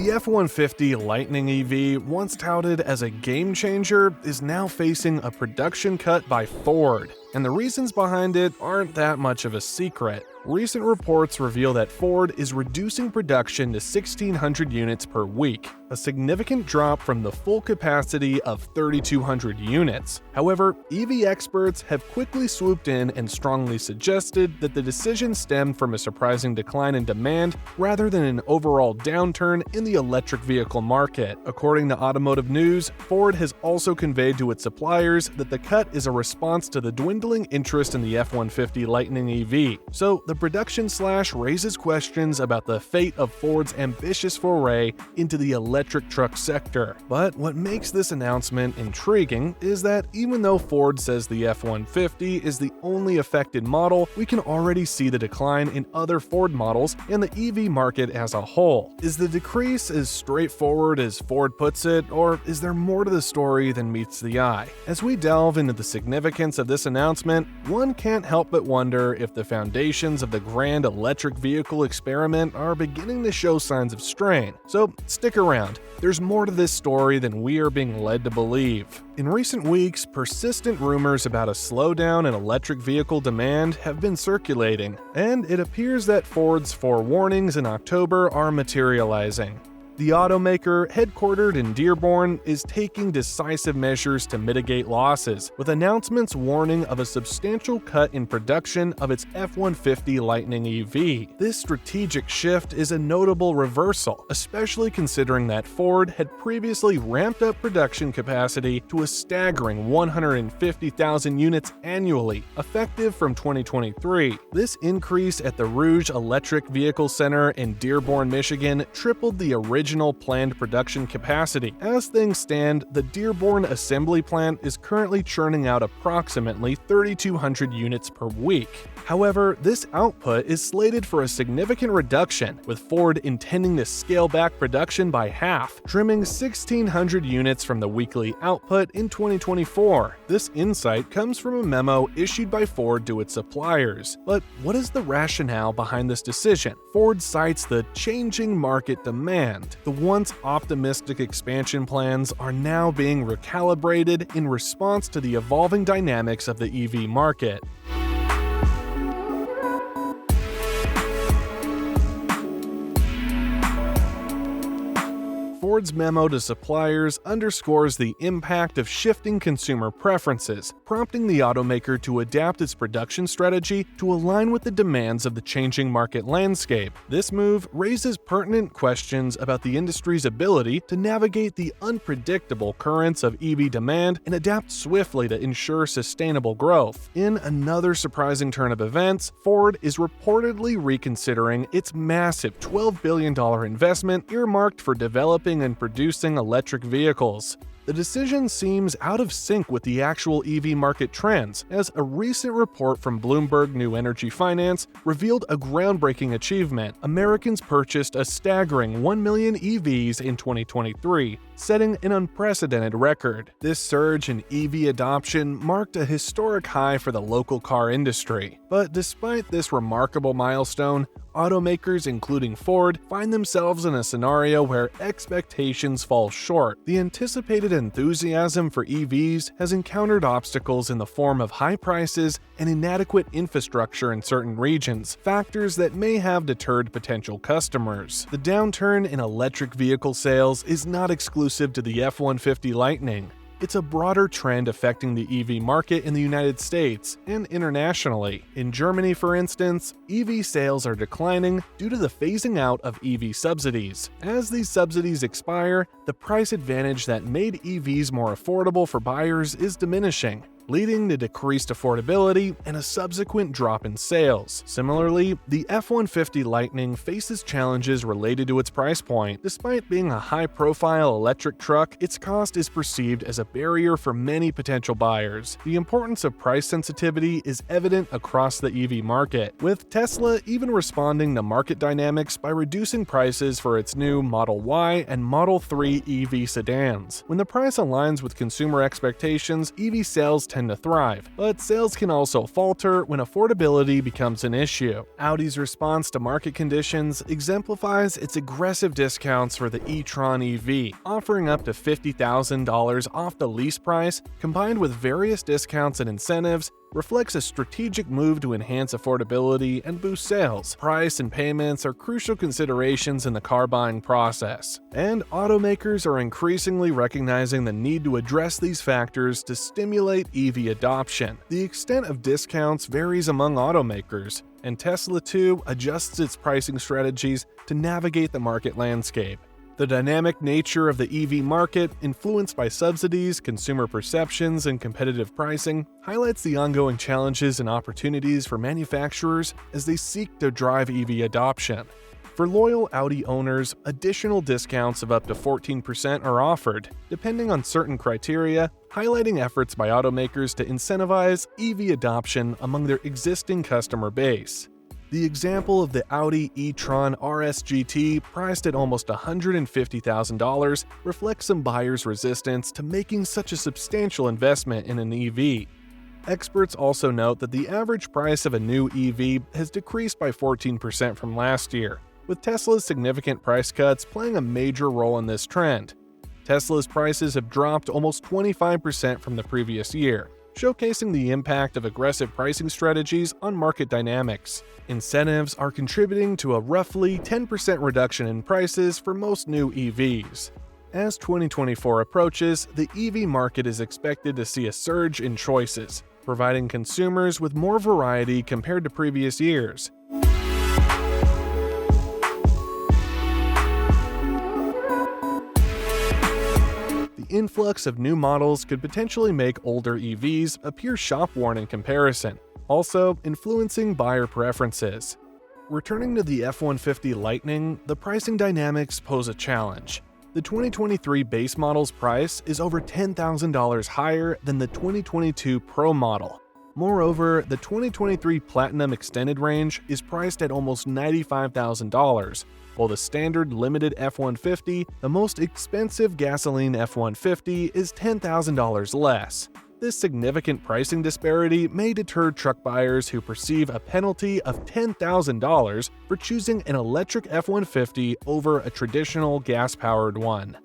The F-150 Lightning EV, once touted as a game changer, is now facing a production cut by Ford, and the reasons behind it aren't that much of a secret. Recent reports reveal that Ford is reducing production to 1,600 units per week, a significant drop from the full capacity of 3,200 units. However, EV experts have quickly swooped in and strongly suggested that the decision stemmed from a surprising decline in demand rather than an overall downturn in the electric vehicle market. According to Automotive News, Ford has also conveyed to its suppliers that the cut is a response to the dwindling interest in the F-150 Lightning EV. So the production slash raises questions about the fate of Ford's ambitious foray into the electric truck sector. But what makes this announcement intriguing is that even though Ford says the F-150 is the only affected model, we can already see the decline in other Ford models and the EV market as a whole. Is the decrease as straightforward as Ford puts it, or is there more to the story than meets the eye? As we delve into the significance of this announcement, one can't help but wonder if the foundations of the grand electric vehicle experiment are beginning to show signs of strain. So stick around, there's more to this story than we are being led to believe. In recent weeks, persistent rumors about a slowdown in electric vehicle demand have been circulating, and it appears that Ford's forewarnings in October are materializing. The automaker, headquartered in Dearborn, is taking decisive measures to mitigate losses, with announcements warning of a substantial cut in production of its F-150 Lightning EV. This strategic shift is a notable reversal, especially considering that Ford had previously ramped up production capacity to a staggering 150,000 units annually, effective from 2023. This increase at the Rouge Electric Vehicle Center in Dearborn, Michigan, tripled the original planned production capacity. As things stand, the Dearborn assembly plant is currently churning out approximately 3,200 units per week. However, this output is slated for a significant reduction, with Ford intending to scale back production by half, trimming 1,600 units from the weekly output in 2024. This insight comes from a memo issued by Ford to its suppliers. But what is the rationale behind this decision? Ford cites the changing market demand. The once optimistic expansion plans are now being recalibrated in response to the evolving dynamics of the EV market. Ford's memo to suppliers underscores the impact of shifting consumer preferences, prompting the automaker to adapt its production strategy to align with the demands of the changing market landscape. This move raises pertinent questions about the industry's ability to navigate the unpredictable currents of EV demand and adapt swiftly to ensure sustainable growth. In another surprising turn of events, Ford is reportedly reconsidering its massive $12 billion investment earmarked for developing and producing electric vehicles. The decision seems out of sync with the actual EV market trends, as a recent report from Bloomberg New Energy Finance revealed a groundbreaking achievement. Americans purchased a staggering 1 million EVs in 2023, setting an unprecedented record. This surge in EV adoption marked a historic high for the local car industry. But despite this remarkable milestone, automakers, including Ford, find themselves in a scenario where expectations fall short. The anticipated enthusiasm for EVs has encountered obstacles in the form of high prices and inadequate infrastructure in certain regions, factors that may have deterred potential customers. The downturn in electric vehicle sales is not exclusive to the F-150 Lightning. It's a broader trend affecting the EV market in the United States and internationally. In Germany, for instance, EV sales are declining due to the phasing out of EV subsidies. As these subsidies expire, the price advantage that made EVs more affordable for buyers is diminishing, leading to decreased affordability and a subsequent drop in sales. Similarly, the F-150 Lightning faces challenges related to its price point. Despite being a high-profile electric truck, its cost is perceived as a barrier for many potential buyers. The importance of price sensitivity is evident across the EV market, with Tesla even responding to market dynamics by reducing prices for its new Model Y and Model 3 EV sedans. When the price aligns with consumer expectations, EV sales tend to thrive, but sales can also falter when affordability becomes an issue. Audi's response to market conditions exemplifies its aggressive discounts for the e-tron EV, offering up to $50,000 off the lease price, combined with various discounts and incentives, reflects a strategic move to enhance affordability and boost sales. Price and payments are crucial considerations in the car buying process, and automakers are increasingly recognizing the need to address these factors to stimulate EV adoption. The extent of discounts varies among automakers, and Tesla too adjusts its pricing strategies to navigate the market landscape. The dynamic nature of the EV market, influenced by subsidies, consumer perceptions, and competitive pricing, highlights the ongoing challenges and opportunities for manufacturers as they seek to drive EV adoption. For loyal Audi owners, additional discounts of up to 14% are offered, depending on certain criteria, highlighting efforts by automakers to incentivize EV adoption among their existing customer base. The example of the Audi e-tron RS GT, priced at almost $150,000, reflects some buyers' resistance to making such a substantial investment in an EV. Experts also note that the average price of a new EV has decreased by 14% from last year, with Tesla's significant price cuts playing a major role in this trend. Tesla's prices have dropped almost 25% from the previous year, showcasing the impact of aggressive pricing strategies on market dynamics. Incentives are contributing to a roughly 10% reduction in prices for most new EVs. As 2024 approaches, the EV market is expected to see a surge in choices, providing consumers with more variety compared to previous years. The influx of new models could potentially make older EVs appear shop-worn in comparison, also influencing buyer preferences. Returning to the F-150 Lightning, the pricing dynamics pose a challenge. The 2023 base model's price is over $10,000 higher than the 2022 Pro model. Moreover, the 2023 Platinum Extended Range is priced at almost $95,000, while the standard limited F-150, the most expensive gasoline F-150, is $10,000 less. This significant pricing disparity may deter truck buyers who perceive a penalty of $10,000 for choosing an electric F-150 over a traditional gas-powered one.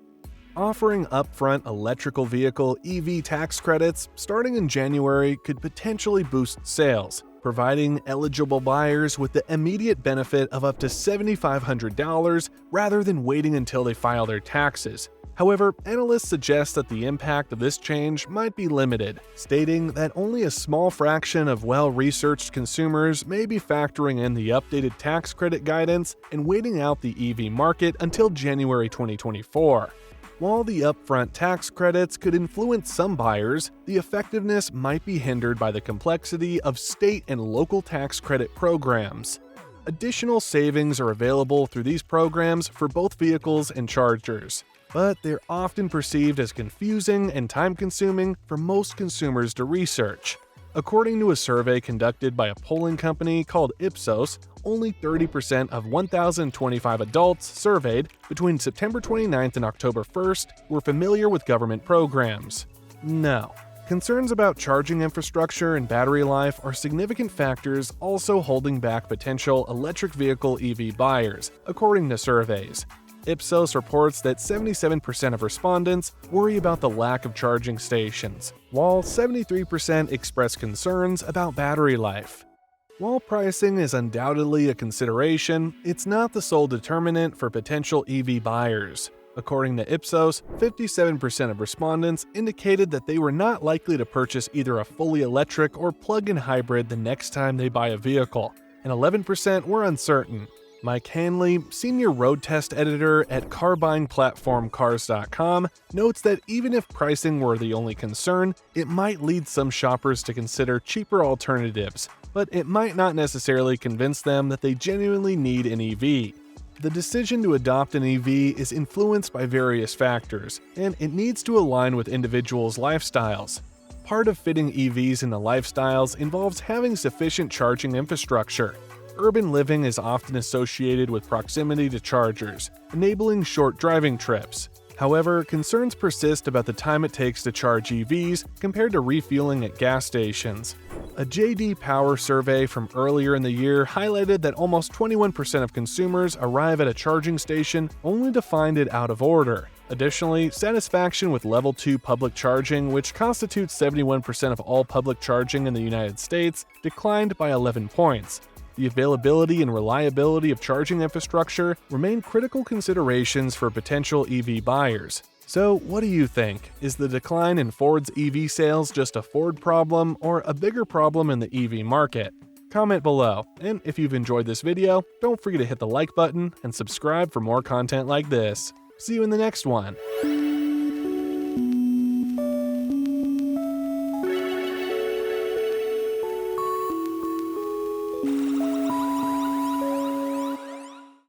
Offering upfront electrical vehicle EV tax credits starting in January could potentially boost sales, providing eligible buyers with the immediate benefit of up to $7,500 rather than waiting until they file their taxes. However, analysts suggest that the impact of this change might be limited, stating that only a small fraction of well-researched consumers may be factoring in the updated tax credit guidance and waiting out the EV market until January 2024. While the upfront tax credits could influence some buyers, the effectiveness might be hindered by the complexity of state and local tax credit programs. Additional savings are available through these programs for both vehicles and chargers, but they're often perceived as confusing and time-consuming for most consumers to research. According to a survey conducted by a polling company called Ipsos, only 30% of 1,025 adults surveyed between September 29th and October 1st were familiar with government programs. No. Concerns about charging infrastructure and battery life are significant factors also holding back potential electric vehicle EV buyers, according to surveys. Ipsos reports that 77% of respondents worry about the lack of charging stations, while 73% express concerns about battery life. While pricing is undoubtedly a consideration, it's not the sole determinant for potential EV buyers. According to Ipsos, 57% of respondents indicated that they were not likely to purchase either a fully electric or plug-in hybrid the next time they buy a vehicle, and 11% were uncertain. Mike Hanley, senior road test editor at carbuyingplatform Cars.com, notes that even if pricing were the only concern, it might lead some shoppers to consider cheaper alternatives, but it might not necessarily convince them that they genuinely need an EV. The decision to adopt an EV is influenced by various factors, and it needs to align with individuals' lifestyles. Part of fitting EVs into lifestyles involves having sufficient charging infrastructure. Urban living is often associated with proximity to chargers, enabling short driving trips. However, concerns persist about the time it takes to charge EVs compared to refueling at gas stations. A J.D. Power survey from earlier in the year highlighted that almost 21% of consumers arrive at a charging station only to find it out of order. Additionally, satisfaction with Level 2 public charging, which constitutes 71% of all public charging in the United States, declined by 11 points. The availability and reliability of charging infrastructure remain critical considerations for potential EV buyers. So, what do you think? Is the decline in Ford's EV sales just a Ford problem or a bigger problem in the EV market? Comment below, and if you've enjoyed this video, don't forget to hit the like button and subscribe for more content like this. See you in the next one.